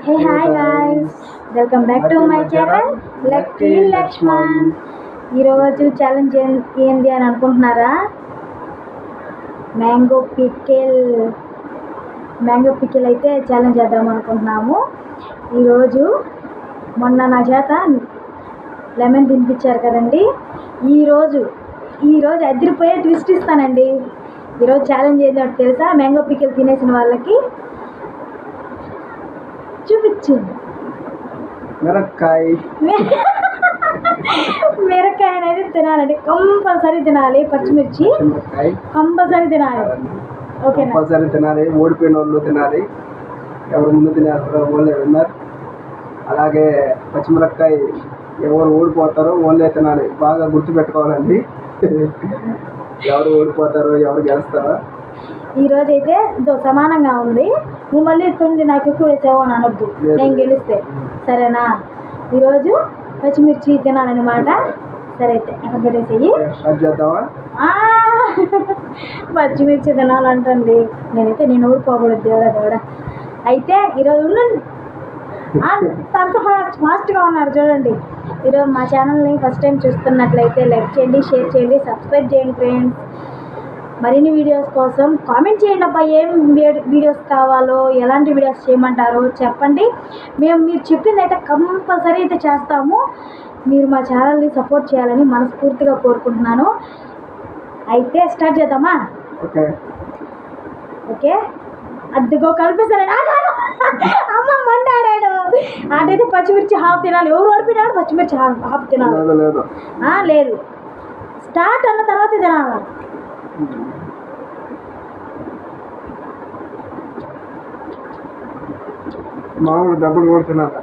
Hey hi guys, welcome back to my channel Lucky Lakshman. ఈరోజు challenge ఏంది అని అనుకుంటున్నారా? మ్యాంగో పికిల్ అయితే ఛాలెంజ్ చేద్దాం అనుకుంటున్నాము. ఈరోజు మొన్న నా చేత లెమన్ తినిపించారు కదండి. ఈరోజు అదిరిపోయే ట్విస్ట్ ఇస్తానండి. ఈరోజు ఛాలెంజ్ ఏంటో తెలుసా? మ్యాంగో పికిల్ తినేసిన వాళ్ళకి చూపించు. మిరకాయ అనేది తినాలండి, కంపల్సరీ తినాలి. పచ్చిమిర్చి కంపల్సరీ తినాలి. కంపల్సరీ తినాలి. ఓడిపోయిన వాళ్ళు తినాలి, ఎవరు ముందు తినేస్తారో వాళ్ళే విన్నారు. అలాగే పచ్చిమిరపకాయ ఎవరు ఓడిపోతారో వాళ్ళే తినాలి. బాగా గుర్తుపెట్టుకోవాలండి ఎవరు ఓడిపోతారో ఎవరు గెలుస్తారో. ఈరోజు అయితే సమానంగా ఉంది. నువ్వు మళ్ళీ తొమ్మిది నాకు ఎక్కువ వేసావు అని అనొద్దు, నేను గెలిస్తే సరేనా? ఈరోజు పచ్చిమిర్చి తినాలన్నమాట. సరే అయితే ఎక్కడ పెట్టేసేయి. పచ్చిమిర్చి తినాలంటండి. నేను ఓడిపోకూడదు. దేవుడా అయితే ఈరోజు అంత ఫాస్ట్గా ఉన్నారు చూడండి. ఈరోజు మా ఛానల్ని ఫస్ట్ టైం చూస్తున్నట్లయితే లైక్ చేయండి, షేర్ చేయండి, సబ్స్క్రైబ్ చేయండి ఫ్రెండ్స్. మరిన్ని వీడియోస్ కోసం కామెంట్ చేయండి అబ్బా. ఏం వీడియోస్ కావాలో, ఎలాంటి వీడియోస్ చేయమంటారో చెప్పండి. మీరు చెప్పింది అయితే కంపల్సరీ అయితే చేస్తాము. మీరు మా ఛానల్ని సపోర్ట్ చేయాలని మనస్ఫూర్తిగా కోరుకుంటున్నాను. అయితే స్టార్ట్ చేద్దామా? ఓకే అదిగో కలిపేసాడు. అమ్మ మండాడాడు. అటైతే పచ్చిమిర్చి హాఫ్ తినాలి. ఎవరు ఓడిపోయినాడు? పచ్చిమిర్చి హాఫ్ తినాలి. లేదు, స్టార్ట్ అన్న తర్వాత తినాలి. మామూలు డబ్బులు కూడా తినాలి.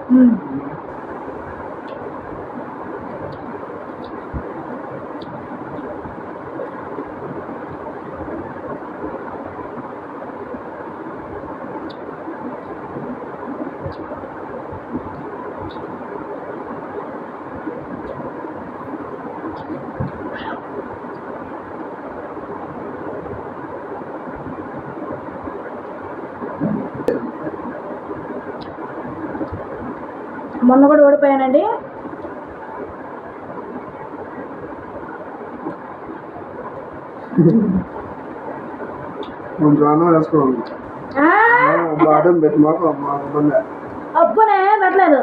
మొన్న కూడా ఓడిపోయానండి. అబ్బనే పెట్టలేదు.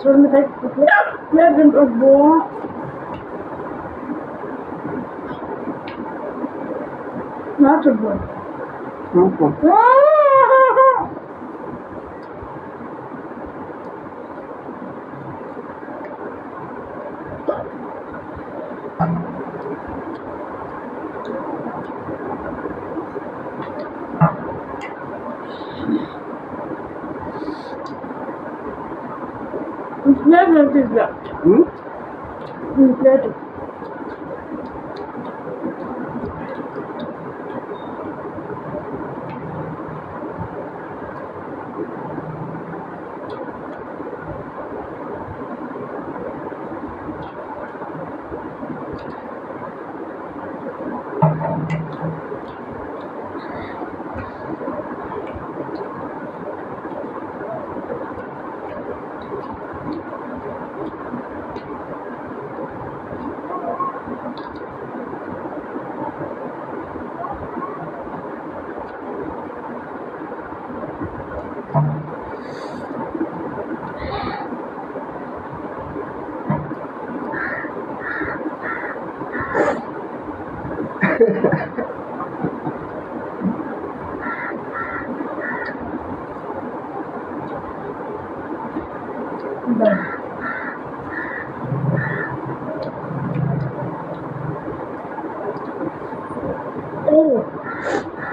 చూడండి నా చూడు ప్లేట్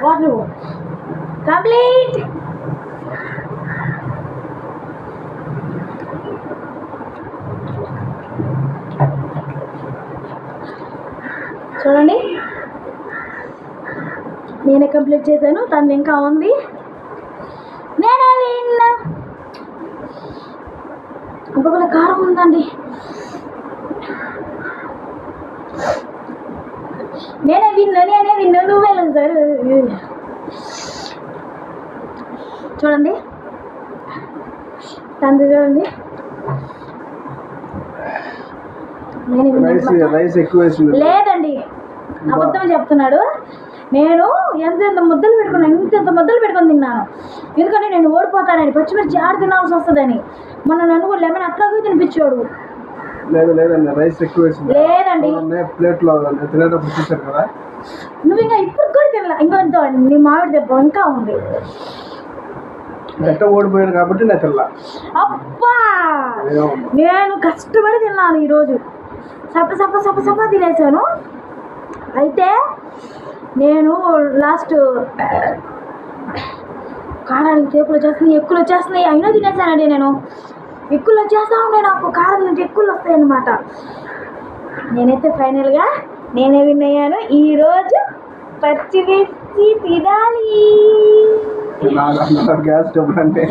వాటర్ కంప్లీట్. చూడండి నేనే కంప్లీట్ చేశాను, తను ఇంకా ఉంది. నేనే విన్నా. ఇంకొక కారం ఉందండి. నేనే విన్ను నువ్వే సార్. చూడండి తండ్రి చూడండి, రైస్ ఎక్కువ వేసింది. లేదండి అబద్ధం చెప్తున్నాడు. నేను ఎంత ముద్దలు పెట్టుకున్నాను, ఇంత ముద్దలు పెట్టుకొని తిన్నాను. ఎందుకంటే నేను ఓడిపోతానని, పచ్చిమిర్చి ఆడ తినాల్సి వస్తుందని. మొన్న నన్ను కూడా లెమన్ అట్లాగే తినిపించాడు. లేదండి రైస్ ఎక్కువ వేసింది. లేదండి ప్లేట్లో తినేటప్పుడు చూసారు కదా. నువ్వు ఇంకా ఇప్పుడు కూడా తినలా, ఇంకొంత నీ మామిడి దెబ్బ ఇంకా ఉంది. ఎట్ట ఓడిపోయాను కాబట్టి నేను తినలా. అబ్బా నేను కష్టపడి తిన్నాను ఈరోజు, సప్ప సప్ప సప్ప సప్ప తినేసాను. అయితే నేను లాస్ట్ కారానికి చేపులు వచ్చేస్తున్నాయి, ఎక్కులు వచ్చేస్తున్నాయి, అయినా తినేసానండి. నేను ఎక్కులు వచ్చేస్తా ఉన్నాయి, నాకు కారం నుంచి ఎక్కులు వస్తాయి అన్నమాట. నేనైతే ఫైనల్గా నేనే విన్ అయ్యాను. ఈరోజు పచ్చిమిర్చి తినాలి. గ్యాస్ స్టవ్ అంటే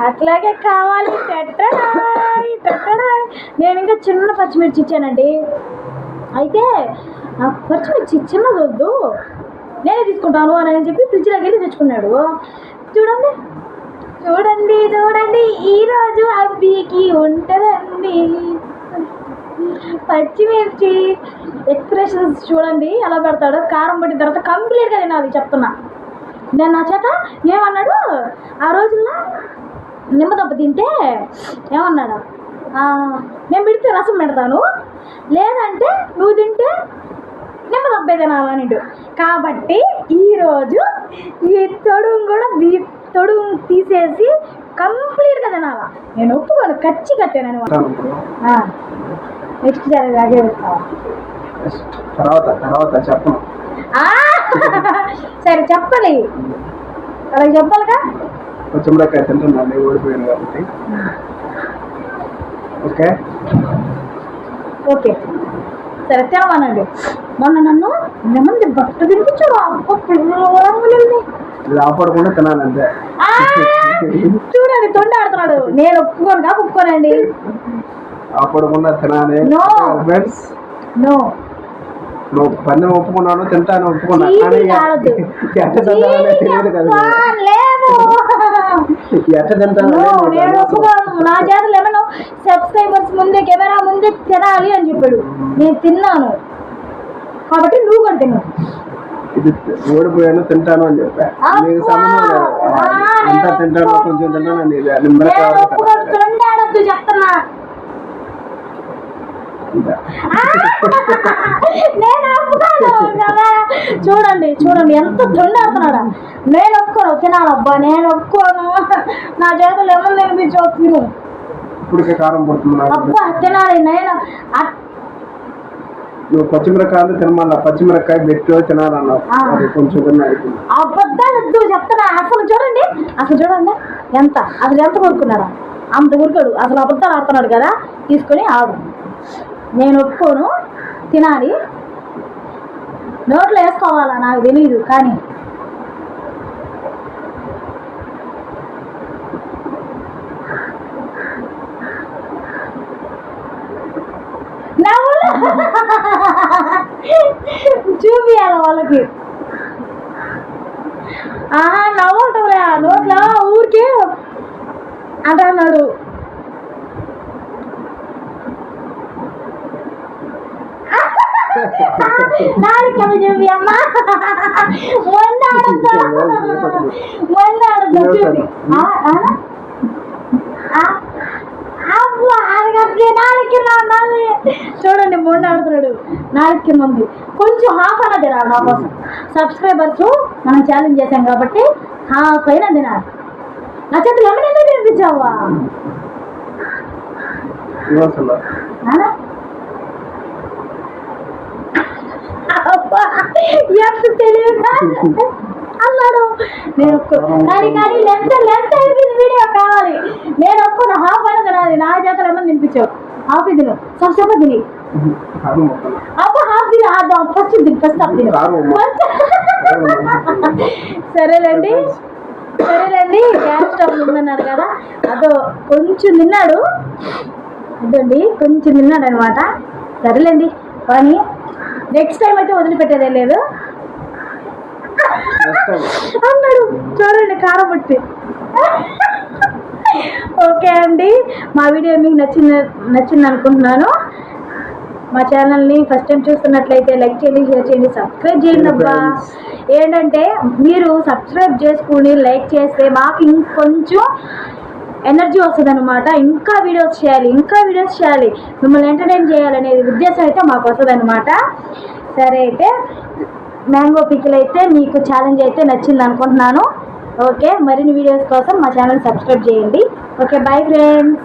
అట్లాగే కావాలి. నేను ఇంకా చిన్న పచ్చిమిర్చి ఇచ్చానండి. అయితే నాకు పచ్చిమిర్చి చిన్నది వద్దు, నేనే తీసుకుంటాను అని చెప్పి ఫ్రిడ్జ్లోకి వెళ్ళి తెచ్చుకున్నాడు. చూడండి చూడండి చూడండి, ఈరోజు అబ్బీకి ఉంటుందండి పచ్చిమిర్చి. ఎక్స్ప్రెషన్స్ చూడండి ఎలా పెడతాడు. కారం పట్టిన తర్వాత కంప్లీట్గా తినాలి చెప్తున్నా. నేను నా చేత ఏమన్నాడు ఆ రోజుల్లో, నిమ్మదొప్ప తింటే ఏమన్నాడు, నేను పెడితే రసం పెడతాను, లేదంటే నువ్వు తింటే నిమ్మదొప్పే తినాలని. కాబట్టి ఈరోజు ఈ తొడుగు తీసేసి కంప్లీట్గా తినాలా. నేను ఒప్పుకోను, ఖర్చు కట్టాను. నెక్స్ట్ సారి అలాగే వేస్తావా? తర్వాత చెప్పను. సరే చెప్పాలి, అలాగే చెప్పాలిగా. పచ్చిమిరకాయ తింటున్నాను ఓడిపోయాను కాబట్టి. ఓకే ఓకే సరే తినమనండి. మొన్న నన్ను నెమ్మది బట్ట తినిపించాడు. ఆపడకుండా తినాలంటే చూడండి తొండి ఆడుతున్నాడు. నేను ఒప్పుకోనండి. ఆపడకుండా తినాలి. నో నువ్వు పని ఒప్పుకున్నాను, తింటాను ఒప్పుకున్నా, కానీ ఎట్ట తెలియదు కదా. ఎట్ట తింటాను నా చేతులు ఏమన్నా సబ్స్క్రైబర్స్ ముందే కెమెరా ముందే తినాలి అని చెప్పాడు. నేను తిన్నాను కాబట్టి నువ్వు కూడా తిన్నావు. ఇది ఓడిపోయాను తింటాను అని చెప్పా. నీకు సంబంధం లేదు. అంతా తింటాను, కొంచెం తింటాను. చెప్తున్నా నేను చూడండి ఎంత తొండాడుతున్నాడా. నేను ఒప్పుకోను తినాలబ్బా, నేను ఒప్పుకోను. నా చేతులు ఏమన్నా తినిపించావు తిను. ఇప్పటికే కారం పడుతుంది అబ్బా తినాలి. నేను నువ్వు పచ్చిమిరకాయలు తినమన్నా, పచ్చిమిరకాయ పెట్టో తినాలన్నావు, కొంచెం అబద్ధాలు వద్దు చెప్తున్నా. అసలు చూడండి ఎంత కొరుకున్నాడా, అంత కొరుకాడు. అసలు అబద్ధాలు ఆడుతున్నాడు కదా, తీసుకొని ఆడు. నేను ఒప్పుకోను, తినాలి. నోట్లో వేసుకోవాలా నాకు తెలీదు, కానీ చూపియాలి వాళ్ళకి. నవ్వటంలే నోట్లో ఊరికే అంటున్నాడు. నాలుగు చూపి అమ్మా, మొండాడద్దు చూపి. చూడండి మొండ ఆడుతున్నాడు. నాలుగు మంది కొంచెం హాఫ్ అయినా తినాలి. నా కోసం సబ్స్క్రైబర్స్ మనం ఛాలెంజ్ చేశాం కాబట్టి హాఫ్ అయినా తినాలి. నా చేతులు ఏమైనా తినిపించావా? ఎంత తెలియదా అన్నాడు. నేను కానీ లెంత్ అయిపోయింది. వీడియో కావాలి. నేను ఒక్కను హాఫ్ అయినా తినాలి. నా చేతులు ఏమన్నా తినిపించావు. హాఫ్ తిను, సబ్సెప్ప తిని అబ్బా హాఫ్ తిని ఫస్ట్ తిని సరేలేండి గ్యాస్ స్టవ్ ఉందన్నారు కదా, అదో కొంచెం తిన్నాడు. ఇదండి కొంచెం తిన్నాడు అనమాట. సరేలేండి కానీ నెక్స్ట్ టైం అయితే వదిలిపెట్టేదే లేదు అన్నాడు. చూడండి కారం పట్టి. ఓకే అండి, మా వీడియో మీకు నచ్చింది అనుకుంటున్నాను. మా ఛానల్ని ఫస్ట్ టైం చూస్తున్నట్లయితే లైక్ చేయండి, షేర్ చేయండి, సబ్స్క్రైబ్ చేయండి. అబ్బా ఏంటంటే మీరు సబ్స్క్రైబ్ చేసుకుని లైక్ చేస్తే మాకు ఇంకొంచెం ఎనర్జీ వస్తుంది అనమాట. ఇంకా వీడియోస్ చేయాలి, మిమ్మల్ని ఎంటర్టైన్ చేయాలనేది ఉద్దేశం అయితే మాకు వస్తుంది అనమాట. సరే అయితే మ్యాంగో పికిల్ అయితే మీకు ఛాలెంజ్ అయితే నచ్చింది అనుకుంటున్నాను. ఓకే, మరిన్ని వీడియోస్ కోసం మా ఛానల్ సబ్స్క్రైబ్ చేయండి. Okay, bye friends.